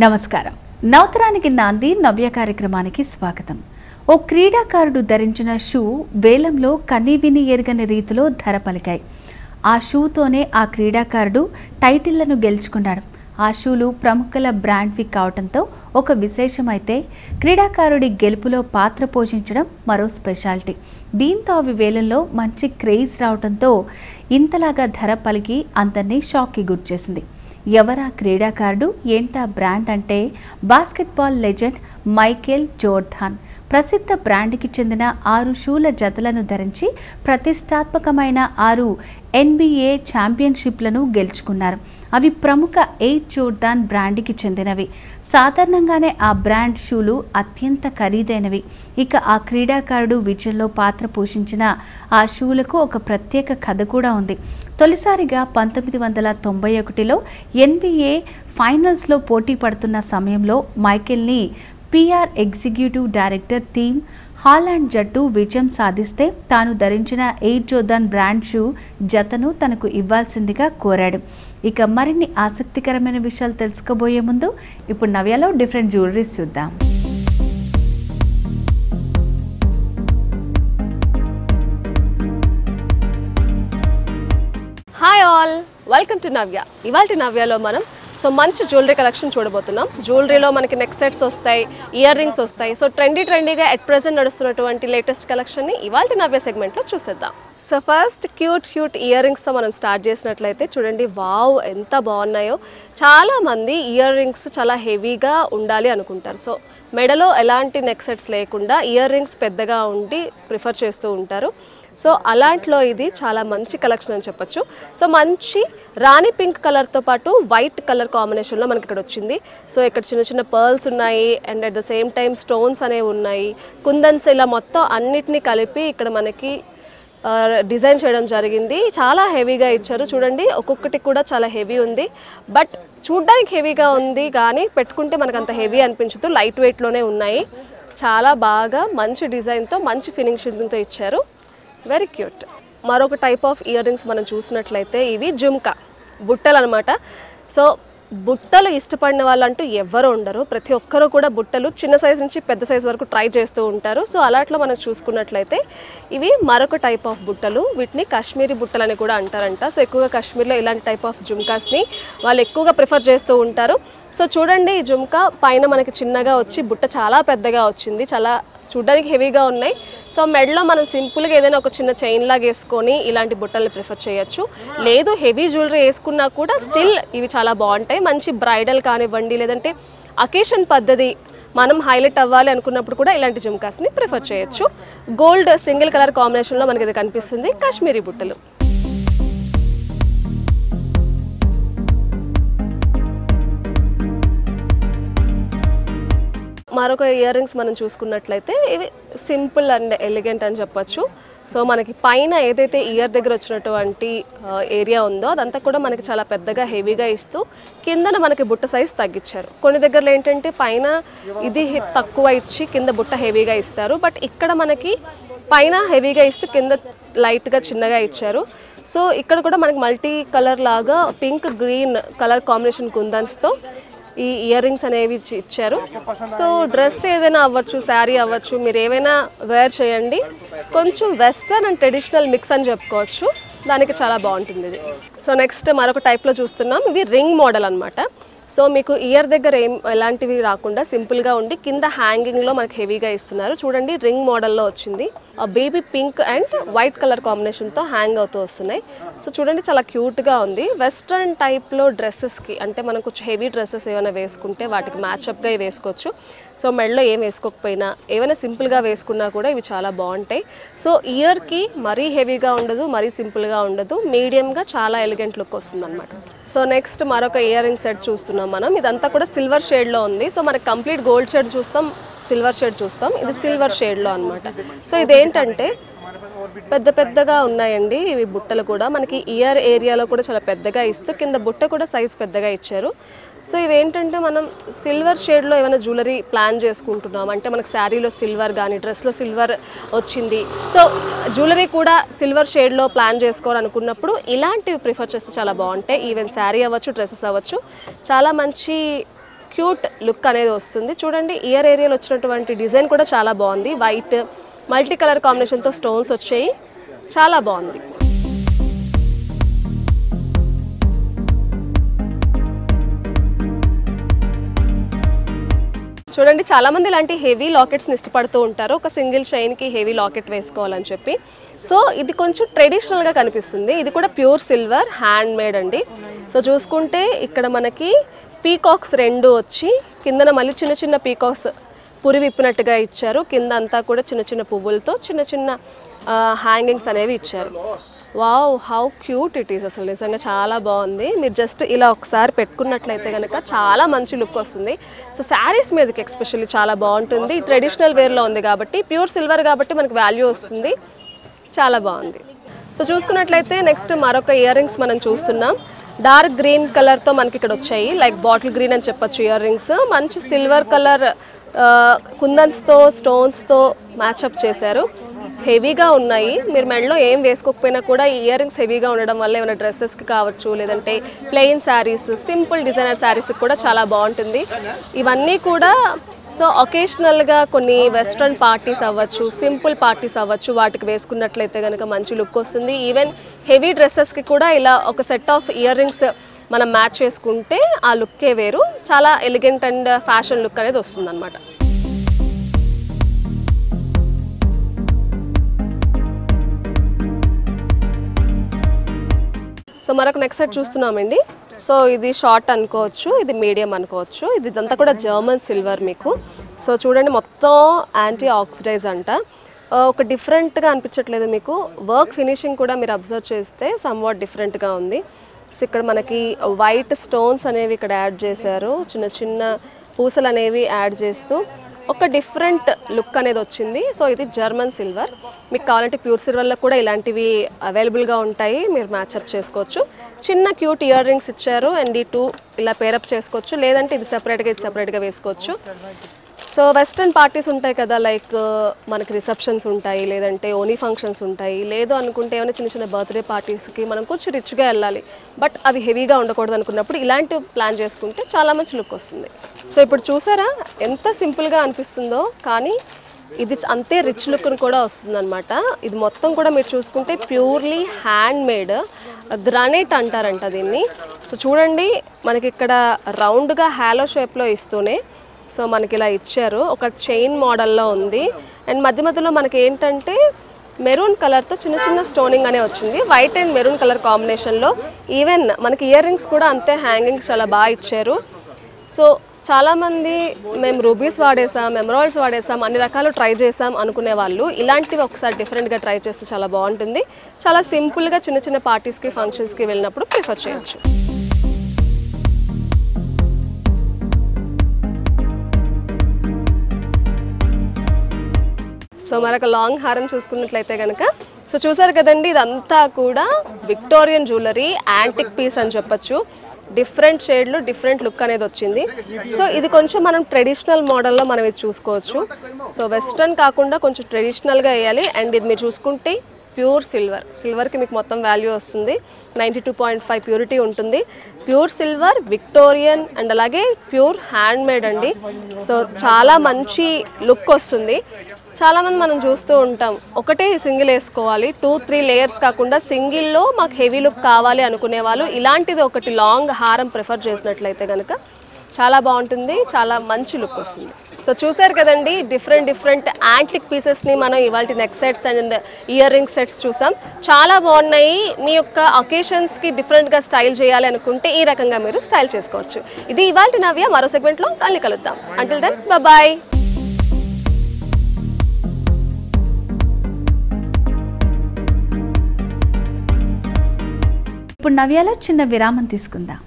నమస్కారం. నవతరానికి నాంది నవ్య కార్యక్రమానికి స్వాగతం. ఓ క్రీడాకారుడు ధరించిన షూ వేలంలో కనీవిని ఎరగని రీతిలో ధర పలికాయి. ఆ షూతోనే ఆ క్రీడాకారుడు టైటిళ్లను గెలుచుకున్నాడు. ఆ షూలు ప్రముఖుల బ్రాండ్వి కావడంతో ఒక విశేషమైతే క్రీడాకారుడి గెలుపులో పాత్ర పోషించడం మరో స్పెషాలిటీ. దీంతో అవి వేలంలో మంచి క్రేజ్ రావడంతో ఇంతలాగా ధర పలికి అందరినీ షాక్కి గురిచేసింది. ఎవరా క్రీడాకారుడు, ఏంటా బ్రాండ్ అంటే బాస్కెట్బాల్ లెజెండ్ మైకేల్ జోర్డాన్. ప్రసిద్ధ బ్రాండ్కి చెందిన 6 షూల జతలను ధరించి ప్రతిష్టాత్మకమైన 6 NBA ఛాంపియన్షిప్లను గెలుచుకున్నారు. అవి ప్రముఖ ఎయిర్ జోర్డాన్ బ్రాండ్కి చెందినవి. సాధారణంగానే ఆ బ్రాండ్ షూలు అత్యంత ఖరీదైనవి. ఇక ఆ క్రీడాకారుడు విజయంలో పాత్ర పోషించిన ఆ షూలకు ఒక ప్రత్యేక కథ కూడా ఉంది. తొలిసారిగా 1991లో NBA ఫైనల్స్లో పోటీ పడుతున్న సమయంలో మైకేల్ని PR executive director team Holland జట్టు విజయం సాధిస్తే తాను ధరించిన ఎయిర్ జోర్డాన్ బ్రాండ్ షూ జతను తనకు ఇవ్వాల్సిందిగా కోరాడు. ఇక మరిన్ని ఆసక్తికరమైన విషయాలు తెలుసుకోబోయే ముందు ఇప్పుడు నవ్యలో డిఫరెంట్ జ్యువెలరీస్ చూద్దాం. హాయ్ ఆల్, వెల్కమ్ టు నవ్య. ఇవాల్టి నవ్యలో మనం మంచి జ్యువెలరీ కలెక్షన్ చూడబోతున్నాం. జ్యువెలరీలో మనకి నెక్ సెట్స్ వస్తాయి, ఇయర్ రింగ్స్ వస్తాయి. ట్రెండీగా అట్ ప్రెసెంట్ నడుస్తున్నటువంటి లేటెస్ట్ కలెక్షన్ని ఇవాల్టి నవ్య సెగ్మెంట్లో చూసేద్దాం. ఫస్ట్ క్యూట్ ఇయర్ రింగ్స్తో మనం స్టార్ట్ చేసినట్లయితే చూడండి, వావ్ ఎంత బాగున్నాయో. చాలామంది ఇయర్ రింగ్స్ చాలా హెవీగా ఉండాలి అనుకుంటారు. మెడలో ఎలాంటి నెక్ సెట్స్ లేకుండా ఇయర్ రింగ్స్ పెద్దగా ఉండి ప్రిఫర్ చేస్తూ ఉంటారు. అలాంటిలో ఇది చాలా మంచి కలెక్షన్ అని చెప్పొచ్చు. మంచి రాణి పింక్ కలర్తో పాటు వైట్ కలర్ కాంబినేషన్లో మనకి ఇక్కడ వచ్చింది. ఇక్కడ చిన్న పర్ల్స్ ఉన్నాయి and at the same time stones అనేవి ఉన్నాయి. కుందన్స్ ఇలా మొత్తం అన్నిటినీ కలిపి ఇక్కడ మనకి డిజైన్ చేయడం జరిగింది. చాలా హెవీగా ఇచ్చారు చూడండి, ఒక్కొక్కటి కూడా చాలా హెవీ ఉంది. బట్ చూడ్డానికి హెవీగా ఉంది కానీ పెట్టుకుంటే మనకు అంత హెవీ అనిపించదు, లైట్ వెయిట్లోనే ఉన్నాయి. చాలా బాగా మంచి డిజైన్తో మంచి ఫినిషింగ్తో ఇచ్చారు. Very cute. మరొక టైప్ ఆఫ్ ఇయర్ రింగ్స్ మనం చూసినట్లయితే ఇవి జుమ్కా బుట్టలు అనమాట. బుట్టలు ఇష్టపడిన వాళ్ళంటూ ఎవరు ఉండరు. ప్రతి ఒక్కరు కూడా బుట్టలు చిన్న సైజు నుంచి పెద్ద సైజు వరకు ట్రై చేస్తూ ఉంటారు. అలాట్లో మనం చూసుకున్నట్లయితే ఇవి మరొక టైప్ ఆఫ్ బుట్టలు. వీటిని కాశ్మీరీ బుట్టలు అని కూడా అంటారంట. ఎక్కువగా కాశ్మీర్లో ఇలాంటి టైప్ ఆఫ్ జుమ్కాస్ని వాళ్ళు ఎక్కువగా ప్రిఫర్ చేస్తూ ఉంటారు. చూడండి, ఈ జుమ్కా పైన మనకి చిన్నగా వచ్చి బుట్ట చాలా పెద్దగా వచ్చింది. చాలా చూడడానికి హెవీగా ఉన్నాయి. మెడలో మనం సింపుల్గా ఏదైనా ఒక చిన్న చైన్ లాగా వేసుకొని ఇలాంటి బుట్టల్ని ప్రిఫర్ చేయొచ్చు. లేదు హెవీ జ్యువెలరీ వేసుకున్నా కూడా స్టిల్ ఇవి చాలా బాగుంటాయి. మంచి బ్రైడల్ కానివ్వండి, లేదంటే అకేషన్ పద్ధతి మనం హైలైట్ అవ్వాలి అనుకున్నప్పుడు కూడా ఇలాంటి జుమ్కాస్ని ప్రిఫర్ చేయొచ్చు. గోల్డ్ సింగిల్ కలర్ కాంబినేషన్లో మనకి ఇది కనిపిస్తుంది, కాశ్మీరీ బుట్టలు. మరొక ఇయర్ రింగ్స్ మనం చూసుకున్నట్లయితే ఇవి సింపుల్ అండ్ ఎలిగెంట్ అని చెప్పొచ్చు. మనకి పైన ఏదైతే ఇయర్ దగ్గర వచ్చినటువంటి ఏరియా ఉందో అదంతా కూడా మనకి చాలా పెద్దగా హెవీగా ఇస్తూ కిందన మనకి బుట్ట సైజ్ తగ్గించారు. కొన్ని దగ్గరలో ఏంటంటే పైన ఇది తక్కువ ఇచ్చి కింద బుట్ట హెవీగా ఇస్తారు. బట్ ఇక్కడ మనకి పైన హెవీగా ఇస్తూ కింద లైట్గా చిన్నగా ఇచ్చారు. ఇక్కడ కూడా మనకి మల్టీ కలర్ లాగా పింక్ గ్రీన్ కలర్ కాంబినేషన్ కుందన్స్తో ఈ ఇయర్ రింగ్స్ అనేవి ఇచ్చారు. డ్రెస్ ఏదైనా అవ్వచ్చు, శారీ అవ్వచ్చు, మీరు ఏవైనా వేర్ చేయండి. కొంచెం వెస్టర్న్ అండ్ ట్రెడిషనల్ మిక్స్ అని చెప్పుకోవచ్చు. దానికి చాలా బాగుంటుంది ఇది. నెక్స్ట్ మరొక టైప్లో చూస్తున్నాం. ఇవి రింగ్ మోడల్ అనమాట. మీకు ఇయర్ దగ్గర ఎలాంటివి రాకుండా సింపుల్గా ఉండి కింద హ్యాంగింగ్లో మనకి హెవీగా ఇస్తున్నారు. చూడండి, రింగ్ మోడల్లో వచ్చింది. Baby pink and white colour కాంబినేషన్తో హ్యాంగ్ అవుతూ వస్తున్నాయి. చూడండి, చాలా క్యూట్గా ఉంది. వెస్ట్రన్ టైప్లో డ్రెస్సెస్కి అంటే మనం కొంచెం హెవీ డ్రెస్సెస్ ఏమైనా వేసుకుంటే వాటికి మ్యాచ్అప్గా వేసుకోవచ్చు. మెడలో ఏం వేసుకోకపోయినా ఏమైనా సింపుల్గా వేసుకున్నా కూడా ఇవి చాలా బాగుంటాయి. ఇయర్కి మరీ హెవీగా ఉండదు, మరీ సింపుల్గా ఉండదు, మీడియంగా చాలా ఎలిగెంట్ లుక్ వస్తుంది అనమాట. నెక్స్ట్ మరొక ఇయర్ రింగ్ సెట్ చూస్తున్నాం మనం. ఇదంతా కూడా సిల్వర్ షేడ్లో ఉంది. మనకి కంప్లీట్ గోల్డ్ షేడ్ చూస్తాం, సిల్వర్ షేడ్ చూస్తాం. ఇది సిల్వర్ షేడ్లో అనమాట. ఇదేంటంటే పెద్దగా ఉన్నాయండి ఇవి బుట్టలు కూడా. మనకి ఇయర్ ఏరియాలో కూడా చాలా పెద్దగా ఇస్తూ కింద బుట్ట కూడా సైజ్ పెద్దగా ఇచ్చారు. ఇవేంటంటే మనం సిల్వర్ షేడ్లో ఏమైనా జ్యువెలరీ ప్లాన్ చేసుకుంటున్నాం అంటే మనకి శారీలో సిల్వర్ కానీ డ్రెస్లో సిల్వర్ వచ్చింది, జ్యువెలరీ కూడా సిల్వర్ షేడ్లో ప్లాన్ చేసుకోవాలనుకున్నప్పుడు ఇలాంటివి ప్రిఫర్ చేస్తే చాలా బాగుంటాయి. ఈవెన్ శారీ అవ్వచ్చు, డ్రెస్సెస్ అవ్వచ్చు, చాలా మంచి క్యూట్ లుక్ అనేది వస్తుంది. చూడండి ఇయర్ ఏరియాలో వచ్చినటువంటి డిజైన్ కూడా చాలా బాగుంది. వైట్ మల్టీ కలర్ కాంబినేషన్తో స్టోన్స్ వచ్చాయి, చాలా బాగుంది. చూడండి చాలామంది ఇలాంటి హెవీ లాకెట్స్ని ఇష్టపడుతూ ఉంటారు, ఒక సింగిల్ చైన్కి హెవీ లాకెట్ వేసుకోవాలని చెప్పి. సో ఇది కొంచెం ట్రెడిషనల్గా కనిపిస్తుంది. ఇది కూడా ప్యూర్ సిల్వర్ హ్యాండ్ మేడ్ అండి. సో చూసుకుంటే ఇక్కడ మనకి పీకాక్స్ 2 వచ్చి కిందన మళ్ళీ చిన్న చిన్న పీకాక్స్ పురి విప్పినట్టుగా ఇచ్చారు. కింద అంతా కూడా చిన్న చిన్న పువ్వులతో చిన్న చిన్న హ్యాంగింగ్స్ అనేవి ఇచ్చారు. Wow, how cute it is. అసలు నిజంగా చాలా బాగుంది. మీరు జస్ట్ ఇలా ఒకసారి పెట్టుకున్నట్లయితే కనుక చాలా మంచి లుక్ వస్తుంది. సో శారీస్ మీదకి ఎస్పెషల్లీ చాలా బాగుంటుంది. ట్రెడిషనల్ వేర్లో ఉంది కాబట్టి, ప్యూర్ సిల్వర్ కాబట్టి మనకు వాల్యూ వస్తుంది. చాలా బాగుంది. సో చూసుకున్నట్లయితే నెక్స్ట్ మరొక ఇయర్ రింగ్స్ మనం చూస్తున్నాం. డార్క్ గ్రీన్ కలర్తో మనకి ఇక్కడ వచ్చాయి, లైక్ బాటిల్ గ్రీన్ అని చెప్పొచ్చు. ఇయర్ రింగ్స్ మంచి సిల్వర్ కలర్ కుందన్స్తో స్టోన్స్తో మ్యాచ్అప్ చేశారు. హెవీగా ఉన్నాయి. మీరు మెడలో ఏం వేసుకోకపోయినా కూడా ఈ ఇయర్ రింగ్స్ హెవీగా ఉండడం వల్ల ఏమైనా డ్రెస్సెస్కి కావచ్చు, లేదంటే ప్లెయిన్ శారీస్, సింపుల్ డిజైనర్ శారీస్కి కూడా చాలా బాగుంటుంది. ఇవన్నీ కూడా సో ఒకేషనల్గా కొన్ని వెస్ట్రన్ పార్టీస్ అవ్వచ్చు, సింపుల్ పార్టీస్ అవ్వచ్చు, వాటికి వేసుకున్నట్లయితే కనుక మంచి లుక్ వస్తుంది. ఈవెన్ హెవీ డ్రెస్సెస్కి కూడా ఇలా ఒక సెట్ ఆఫ్ ఇయర్ రింగ్స్ మనం మ్యాచ్ చేసుకుంటే ఆ లుక్కే వేరు, చాలా ఎలిగెంట్ అండ్ ఫ్యాషన్ లుక్ అనేది వస్తుంది అన్నమాట. సో మరొక నెక్స్ట్ సెట్ చూస్తున్నామండి. సో ఇది షార్ట్ అనుకోవచ్చు, ఇది మీడియం అనుకోవచ్చు. ఇది ఇదంతా కూడా జర్మన్ సిల్వర్ మీకు. సో చూడండి మొత్తం యాంటీ ఆక్సిడైజ్ అంట. ఒక డిఫరెంట్గా అనిపించట్లేదు మీకు. వర్క్ ఫినిషింగ్ కూడా మీరు అబ్జర్వ్ చేస్తే సమ్వాట్ డిఫరెంట్గా ఉంది. సో ఇక్కడ మనకి వైట్ స్టోన్స్ అనేవి ఇక్కడ యాడ్ చేశారు, చిన్న చిన్న పూసలు అనేవి యాడ్ చేస్తూ ఒక డిఫరెంట్ లుక్ అనేది వచ్చింది. సో ఇది జర్మన్ సిల్వర్. మీకు కావాలంటే ప్యూర్ సిల్వర్లో కూడా ఇలాంటివి అవైలబుల్గా ఉంటాయి, మీరు మ్యాచ్అప్ చేసుకోవచ్చు. చిన్న క్యూట్ ఇయర్ రింగ్స్ ఇచ్చారు అండ్ ఈ 2 ఇలా పేరప్ చేసుకోవచ్చు, లేదంటే ఇది సెపరేట్గా వేసుకోవచ్చు. సో వెస్ట్రన్ పార్టీస్ ఉంటాయి కదా, లైక్ మనకి రిసెప్షన్స్ ఉంటాయి, లేదంటే ఓనీ ఫంక్షన్స్ ఉంటాయి, లేదు అనుకుంటే ఏమైనా చిన్న చిన్న బర్త్డే పార్టీస్కి మనం కొంచెం రిచ్గా వెళ్ళాలి, బట్ అవి హెవీగా ఉండకూడదు అనుకున్నప్పుడు ఇలాంటివి ప్లాన్ చేసుకుంటే చాలా మంచి లుక్ వస్తుంది. సో ఇప్పుడు చూసారా ఎంత సింపుల్గా అనిపిస్తుందో, కానీ ఇది అంతే రిచ్ లుక్ను కూడా వస్తుంది అనమాట. ఇది మొత్తం కూడా మీరు చూసుకుంటే ప్యూర్లీ హ్యాండ్ మేడ్ గ్రానైట్ అంటారంట దీన్ని. సో చూడండి మనకి ఇక్కడ రౌండ్గా హ్యాలో షేప్లో ఇస్తూనే సో మనకి ఇలా ఇచ్చారు, ఒక చైన్ మోడల్లో ఉంది. అండ్ మధ్య మధ్యలో మనకి ఏంటంటే మెరూన్ కలర్తో చిన్న చిన్న స్టోనింగ్ అనే వచ్చింది, వైట్ అండ్ మెరూన్ కలర్ కాంబినేషన్లో. ఈవెన్ మనకి ఇయర్ రింగ్స్ కూడా అంతే హ్యాంగింగ్స్ చాలా బాగా ఇచ్చారు. సో చాలామంది మేము రూబీస్ వాడేసాం, ఎమరాల్డ్స్ వాడేసాం, అన్ని రకాలు ట్రై చేసాం అనుకునే వాళ్ళు ఇలాంటివి ఒకసారి డిఫరెంట్గా ట్రై చేస్తే చాలా బాగుంటుంది. చాలా సింపుల్గా చిన్న చిన్న పార్టీస్కి ఫంక్షన్స్కి వెళ్ళినప్పుడు ప్రిఫర్ చేయొచ్చు. సో మరొక లాంగ్ హారం చూసుకున్నట్లయితే కనుక సో చూసారు కదండి, ఇదంతా కూడా విక్టోరియన్ జ్యువెలరీ యాంటిక్ పీస్ అని చెప్పచ్చు. డిఫరెంట్ షేడ్లు డిఫరెంట్ లుక్ అనేది వచ్చింది. సో ఇది కొంచెం మనం ట్రెడిషనల్ మోడల్లో మనం ఇది చూసుకోవచ్చు. సో వెస్ట్రన్ కాకుండా కొంచెం ట్రెడిషనల్గా వేయాలి. అండ్ ఇది మీరు చూసుకుంటే ప్యూర్ సిల్వర్కి మీకు మొత్తం వాల్యూ వస్తుంది. 92.5 ప్యూరిటీ ఉంటుంది. ప్యూర్ సిల్వర్, విక్టోరియన్ అండ్ అలాగే ప్యూర్ హ్యాండ్ మేడ్ అండి. సో చాలా మంచి లుక్ వస్తుంది. చాలామంది మనం చూస్తూ ఉంటాం ఒకటే సింగిల్ వేసుకోవాలి, 2-3 లేయర్స్ కాకుండా సింగిల్లో మాకు హెవీ లుక్ కావాలి అనుకునే వాళ్ళు ఇలాంటిది ఒకటి లాంగ్ హారం ప్రిఫర్ చేసినట్లయితే కనుక చాలా బాగుంటుంది, చాలా మంచి లుక్ వస్తుంది. సో చూసారు కదండి, డిఫరెంట్ యాంటిక్ పీసెస్ని మనం ఇవాళ neck sets and ear ring sets చూసాం. చాలా బాగున్నాయి. మీ యొక్క అకేషన్స్కి డిఫరెంట్గా స్టైల్ చేయాలి అనుకుంటే ఈ రకంగా మీరు స్టైల్ చేసుకోవచ్చు. ఇది ఇవాళ నవ్య. మరో సెగ్మెంట్లో మళ్ళీ కలుద్దాం. Until then bye. ఇప్పుడు నవ్యాలో చిన్న విరామం తీసుకుందాం.